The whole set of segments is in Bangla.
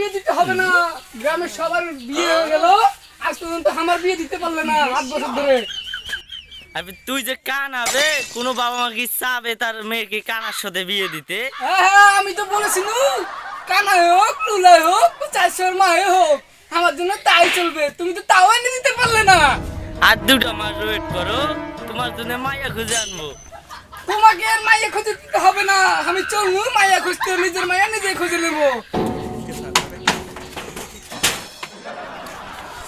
বিয়ে দিতে হবে না, গ্রামের সবার বিয়ে হয়ে গেল, আজ পর্যন্ত আমার বিয়ে দিতে পারলে না 8 বছর ধরে। আবে তুই যে কানাবে, কোনো বাবা মা কি চাবে তার মেয়েকে কানার সাথে বিয়ে দিতে? হ্যাঁ আমি তো বলেছি নু, কানাই হোক লুলাই হোক 400 মাই হোক আমার জন্য তাই চলবে। তুমি তো তাও এনে দিতে পারলে না। আর 2টা মাস ওয়েট করো, তোমার জন্য মাইয়া খুঁজে আনবো। তোমাকে আর মাইয়া খুঁজে দিতে হবে না, আমি চলবো মাইয়া খুঁজতে, নিজের মাইয়া নিজে খুঁজে নেবো।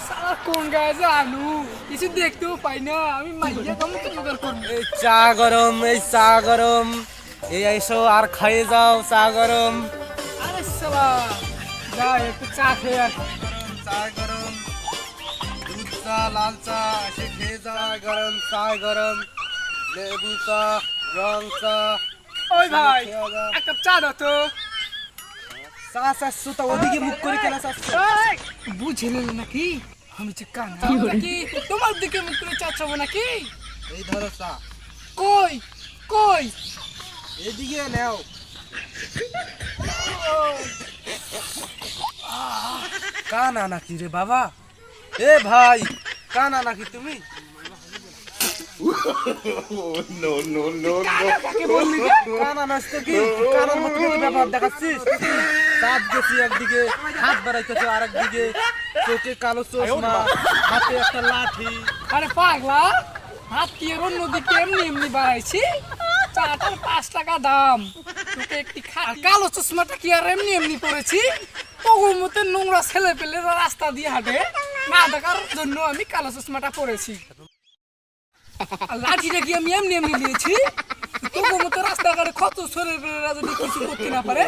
সারা কোন গায়ে জানু, কিছু দেখতেও পাই না, আমি মাইয়া কেমন জোগাড় করবো। এই চা গরম, এই চা গরম, এই এসো আর খাইয়ে যাও চা গরম। আরে সালা যা একটু চা খেয়ে আর চা গরম, দুধ চা, লাল চা, এসে খেয়ে যা। গরম চা গরম, লেবু চা, রং চা। ওই ভাই এক কাপ চা দাও তো। চা চাচ্ছো তা ওদিকে মুখ করে কেনা চাচ্ছো? বুঝে নিলে নাকি আমি যে কানা নাকি তোমার দিকে মুখ করে চা চাবো নাকি? এই ধরো চা, কই কই এদিকে নাও। কানা নাকি রে বাবা? এ ভাই, কানা নাকি তুমি? কাকে বললি রে? কানা নাচতো কি? কানার মতো মতো ব্যাপার দেখাচ্ছিস? চাঁদ গেছি একদিকে, হাত বাড়াইতেছ আরেকদিকে, চোখে কালো চশমা, হাতে একটা লাঠি। আরে পাগলা, হাত কি এর অন্যদিকে এমনি এমনি বাড়াইছি? চাটার 5 টাকা দাম, তোকে একটি কালো চশমাটা কি আর এমনি এমনি পরেছি? তবুর মতো নোংরা ছেলে পেলে রাস্তা দিয়ে হাঁটে না দেখার জন্য আমি কালো চশমাটা পরেছি। আর লাঠিটা কি আমি এমনি এমনি নিয়েছি? তবুর মতো রাস্তাঘাটে কত ছেলে পেলেরা যদি কিছু করতে না পারে,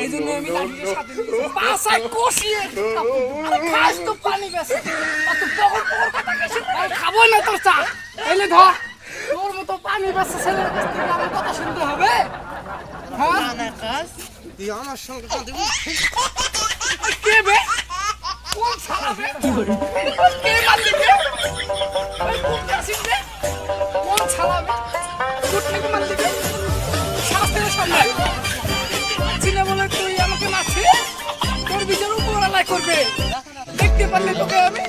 এই জন্য আমি লাঠিটা সাথে নিয়েছি। পাশায় কষিয়ে খাস তো পানি বেশি, অত পকর পকর কথা গেছে, আর খাবো না তোর চা। এলে ধর, তোর মতো পানি বেশি ছেলের কাছ থেকে আমার কথা শুনতে হবে? হ্যাঁ তুই আমার সঙ্গে কথা দিবি? কে বে? কোন শালা বে? কে মারলি বে? ওই কোন কাশিম বে? কোন শালা বে? কোথ থেকে মারলি বে? শাস্ত্রের সামনে চিনে বলে তুই আমাকে মারছিস? তোর বিচার উপরওয়ালাই করবে, দেখতে পারলে তোকে আমি